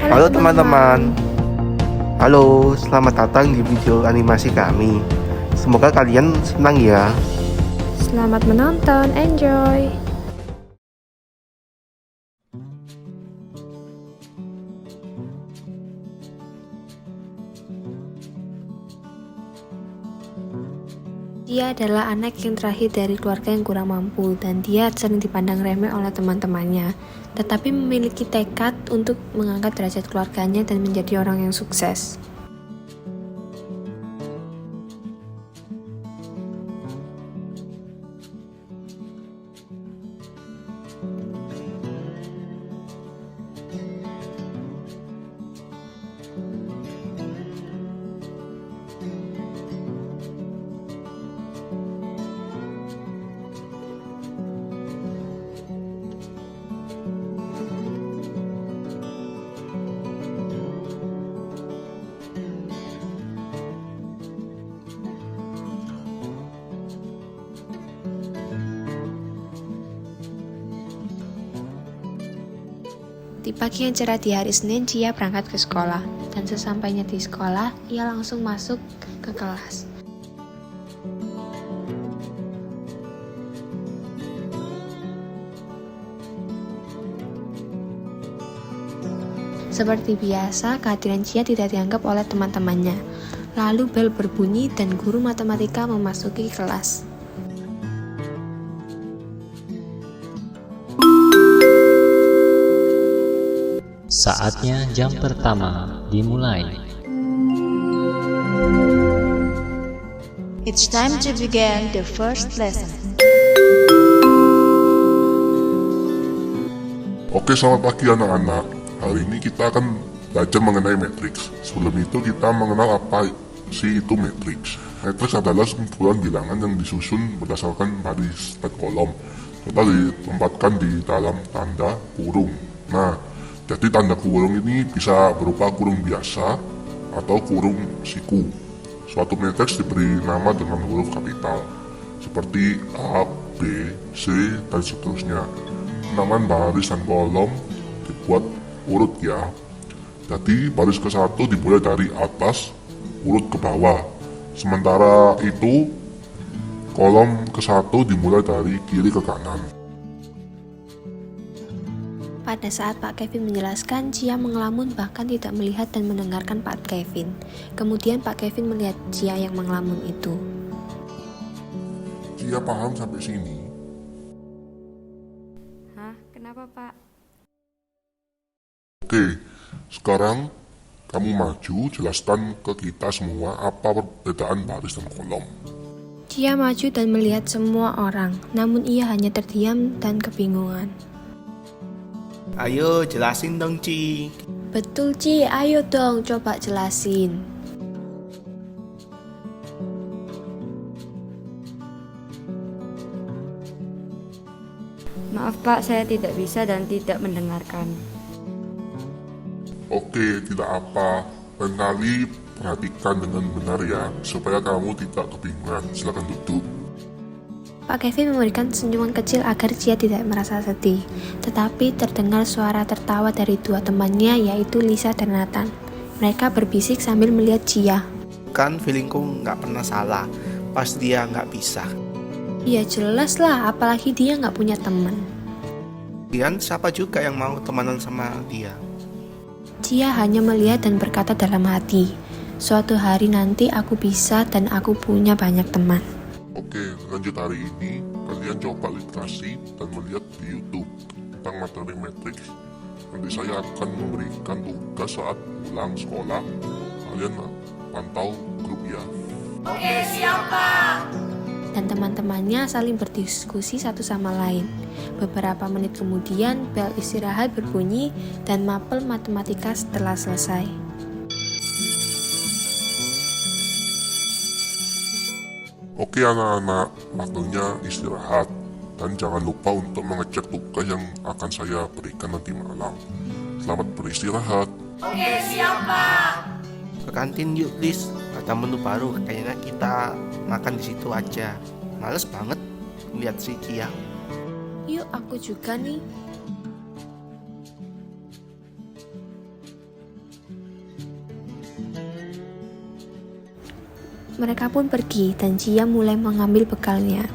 Halo teman-teman. Halo, selamat datang di video animasi kami. Semoga kalian senang ya. Selamat menonton, enjoy! Dia adalah anak yang terakhir dari keluarga yang kurang mampu dan dia sering dipandang remeh oleh teman-temannya, tetapi memiliki tekad untuk mengangkat derajat keluarganya dan menjadi orang yang sukses. Di pagi yang cerah di hari Senin, Cia berangkat ke sekolah, dan sesampainya di sekolah, ia langsung masuk ke kelas. Seperti biasa, kehadiran Cia tidak dianggap oleh teman-temannya. Lalu bel berbunyi dan guru matematika memasuki kelas. Saatnya jam pertama dimulai. It's time to begin the first lesson. Oke, selamat pagi anak-anak. Hari ini kita akan belajar mengenai matriks. Sebelum itu kita mengenal apa sih itu matriks. Matriks adalah kumpulan bilangan yang disusun berdasarkan baris dan kolom, serta ditempatkan di dalam tanda kurung. Nah, jadi tanda kurung ini bisa berupa kurung biasa atau kurung siku. Suatu matriks diberi nama dengan huruf kapital, seperti A, B, C, dan seterusnya. Penamaan baris dan kolom dibuat urut ya. Jadi baris ke-1 dimulai dari atas urut ke bawah. Sementara itu kolom ke-1 dimulai dari kiri ke kanan. Pada saat Pak Kevin menjelaskan, Cia mengelamun bahkan tidak melihat dan mendengarkan Pak Kevin. Kemudian Pak Kevin melihat Cia yang mengelamun itu. Cia paham sampai sini? Hah? Kenapa Pak? Oke, sekarang kamu maju jelaskan ke kita semua apa perbedaan baris dan kolom. Cia maju dan melihat semua orang, namun ia hanya terdiam dan kebingungan. Ayo jelasin dong, Ci. Betul Ci, ayo dong coba jelasin. Maaf Pak, saya tidak bisa dan tidak mendengarkan. Oke, tidak apa. Lain kali perhatikan dengan benar ya, supaya kamu tidak kebingungan. Silakan duduk. Pak Kevin memberikan senyuman kecil agar Cia tidak merasa sedih. Tetapi terdengar suara tertawa dari dua temannya, yaitu Lisa dan Nathan. Mereka berbisik sambil melihat Cia. Kan feelingku nggak pernah salah, pas dia nggak bisa. Ya jelas lah, apalagi dia nggak punya teman. Dian, siapa juga yang mau temenan sama dia? Cia hanya melihat dan berkata dalam hati, suatu hari nanti aku bisa dan aku punya banyak teman. Oke, lanjut hari ini kalian coba literasi dan melihat di YouTube tentang materi matriks. Nanti saya akan memberikan tugas saat pulang sekolah. Kalian pantau grup ya. Dan teman-temannya saling berdiskusi satu sama lain. Beberapa menit kemudian, bel istirahat berbunyi dan mapel matematika telah selesai. Oke anak-anak, waktunya istirahat. Dan jangan lupa untuk mengecek tugas yang akan saya berikan nanti malam. Selamat beristirahat. Ke kantin yuk, Lis. Ada menu baru, kayaknya kita makan di situ aja. Males banget lihat si Cia. Yuk aku juga nih. Mereka pun pergi dan Cia mulai mengambil bekalnya.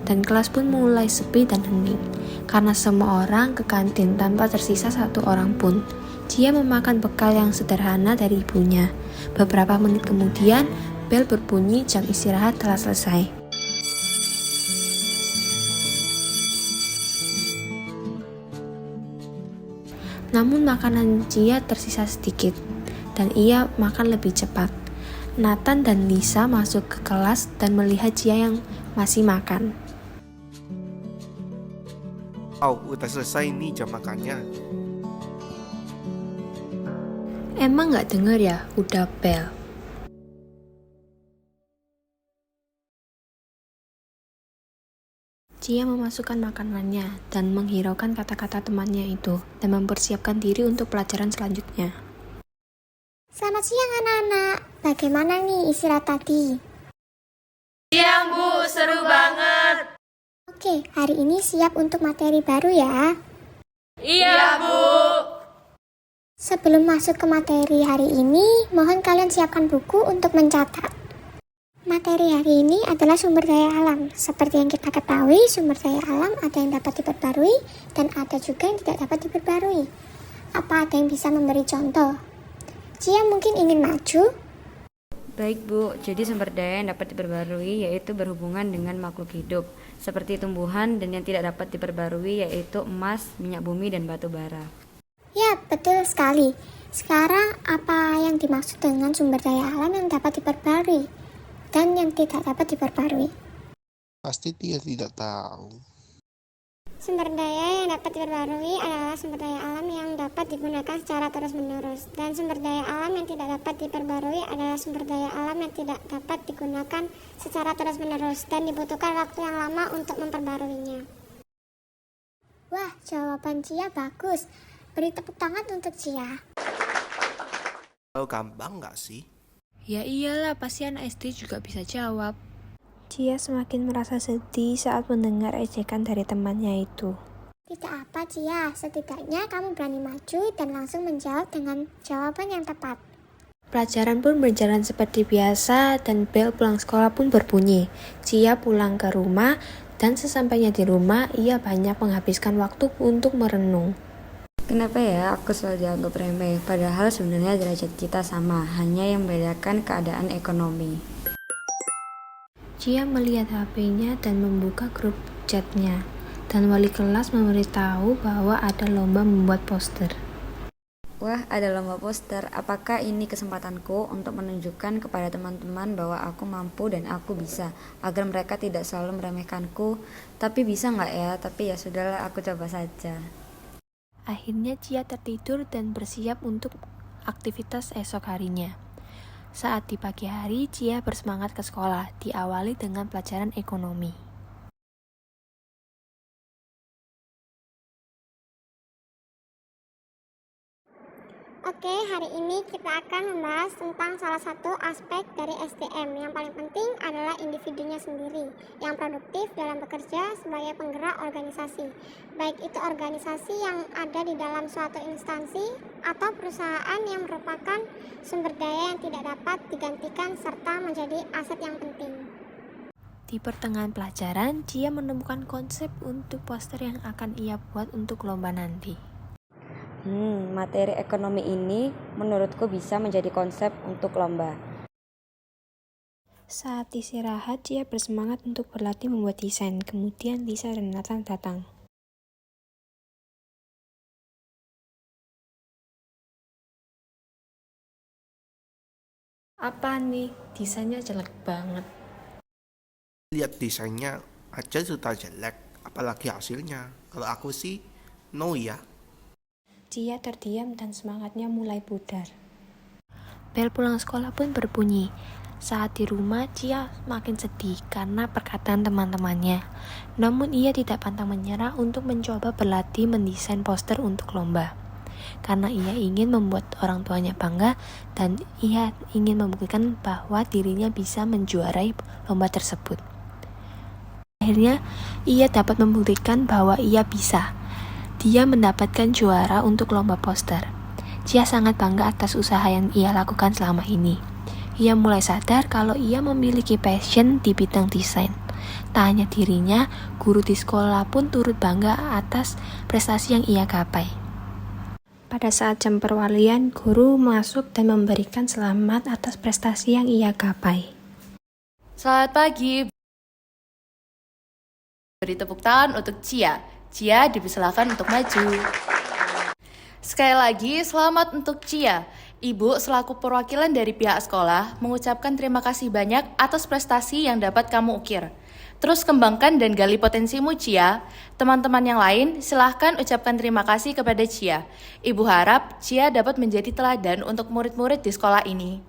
Dan kelas pun mulai sepi dan hening, karena semua orang ke kantin tanpa tersisa satu orang pun. Cia memakan bekal yang sederhana dari ibunya. Beberapa menit kemudian, bel berbunyi jam istirahat telah selesai. Namun makanan Cia tersisa sedikit, dan ia makan lebih cepat. Nathan dan Lisa masuk ke kelas dan melihat Cia yang masih makan. Oh, udah selesai nih jam makannya. Emang gak denger ya, udah bel. Cia memasukkan makanannya dan menghiraukan kata-kata temannya itu dan mempersiapkan diri untuk pelajaran selanjutnya. Selamat siang anak-anak, bagaimana nih istirahat tadi? Siang Bu, seru banget. Oke, hari ini siap untuk materi baru ya? Iya Bu. Sebelum masuk ke materi hari ini, mohon kalian siapkan buku untuk mencatat. Materi hari ini adalah sumber daya alam. Seperti yang kita ketahui, sumber daya alam ada yang dapat diperbarui dan ada juga yang tidak dapat diperbarui. Apa ada yang bisa memberi contoh? Cia mungkin ingin maju? Baik Bu, jadi sumber daya yang dapat diperbarui yaitu berhubungan dengan makhluk hidup, seperti tumbuhan, dan yang tidak dapat diperbarui yaitu emas, minyak bumi, dan batu bara. Ya, betul sekali. Sekarang apa yang dimaksud dengan sumber daya alam yang dapat diperbarui dan yang tidak dapat diperbarui? Pasti dia tidak tahu. Sumber daya yang dapat diperbarui adalah sumber daya alam yang dapat digunakan secara terus-menerus, dan sumber daya alam yang tidak dapat diperbarui adalah sumber daya alam yang tidak dapat digunakan secara terus-menerus dan dibutuhkan waktu yang lama untuk memperbaruinya. Wah, jawaban Cia bagus. Beri tepuk tangan untuk Cia. Oh, gampang nggak sih? Ya iyalah, pasti anak SD juga bisa jawab. Cia semakin merasa sedih saat mendengar ejekan dari temannya itu. Tidak apa Cia, setidaknya kamu berani maju dan langsung menjawab dengan jawaban yang tepat. Pelajaran pun berjalan seperti biasa dan bel pulang sekolah pun berbunyi. Cia pulang ke rumah dan sesampainya di rumah ia banyak menghabiskan waktu untuk merenung. Kenapa ya aku selalu dianggap remeh, padahal sebenarnya derajat kita sama, hanya yang membedakan keadaan ekonomi. Cia melihat HP-nya dan membuka grup chatnya, dan wali kelas memberitahu bahwa ada lomba membuat poster. Wah, ada lomba poster. Apakah ini kesempatanku untuk menunjukkan kepada teman-teman bahwa aku mampu dan aku bisa, agar mereka tidak selalu meremehkanku? Tapi bisa nggak ya? Tapi ya sudahlah, aku coba saja. Akhirnya Cia tertidur dan bersiap untuk aktivitas esok harinya. Saat di pagi hari, Cia bersemangat ke sekolah, diawali dengan pelajaran ekonomi. Oke, hari ini kita akan membahas tentang salah satu aspek dari SDM. Yang paling penting adalah individunya sendiri, yang produktif dalam bekerja sebagai penggerak organisasi. Baik itu organisasi yang ada di dalam suatu instansi atau perusahaan yang merupakan sumber daya yang tidak dapat digantikan serta menjadi aset yang penting. Di pertengahan pelajaran, Cia menemukan konsep untuk poster yang akan ia buat untuk lomba nanti. Materi ekonomi ini menurutku bisa menjadi konsep untuk lomba. Saat istirahat, Cia bersemangat untuk berlatih membuat desain. Kemudian Lisa dan Nathan datang. Apa nih? Desainnya jelek banget. Lihat desainnya aja sudah jelek, apalagi hasilnya. Kalau aku sih, no ya. Cia terdiam dan semangatnya mulai pudar. Bel pulang sekolah pun berbunyi. Saat di rumah, Cia makin sedih karena perkataan teman-temannya. Namun ia tidak pantang menyerah untuk mencoba berlatih mendesain poster untuk lomba. Karena ia ingin membuat orang tuanya bangga dan ia ingin membuktikan bahwa dirinya bisa menjuarai lomba tersebut. Akhirnya, ia dapat membuktikan bahwa ia bisa. Dia mendapatkan juara untuk lomba poster. Cia sangat bangga atas usaha yang ia lakukan selama ini. Ia mulai sadar kalau ia memiliki passion di bidang desain. Tak hanya dirinya, guru di sekolah pun turut bangga atas prestasi yang ia gapai. Pada saat jam perwalian, guru masuk dan memberikan selamat atas prestasi yang ia gapai. Selamat pagi. Beri tepuk tangan untuk Cia. Cia dipersilakan untuk maju. Sekali lagi, selamat untuk Cia. Ibu selaku perwakilan dari pihak sekolah mengucapkan terima kasih banyak atas prestasi yang dapat kamu ukir. Terus kembangkan dan gali potensimu, Cia. Teman-teman yang lain, silahkan ucapkan terima kasih kepada Cia. Ibu harap Cia dapat menjadi teladan untuk murid-murid di sekolah ini.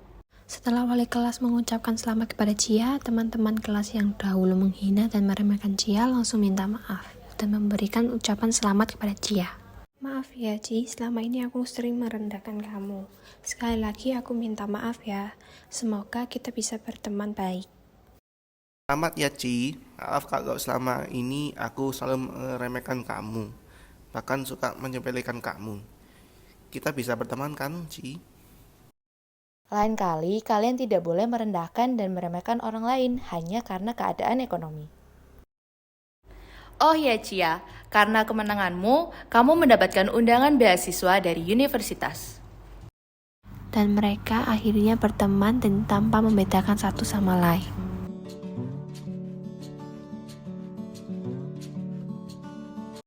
Setelah wali kelas mengucapkan selamat kepada Cia, teman-teman kelas yang dahulu menghina dan meremehkan Cia langsung minta maaf dan memberikan ucapan selamat kepada Cia. Maaf ya, Ci, selama ini aku sering merendahkan kamu. Sekali lagi aku minta maaf ya. Semoga kita bisa berteman baik. Selamat ya Ci, maaf kalau selama ini aku selalu meremehkan kamu, bahkan suka menyepelekan kamu. Kita bisa berteman kan Ci? Lain kali, kalian tidak boleh merendahkan dan meremehkan orang lain hanya karena keadaan ekonomi. Oh ya Cia, karena kemenanganmu, kamu mendapatkan undangan beasiswa dari universitas. Dan mereka akhirnya berteman dan tanpa membedakan satu sama lain.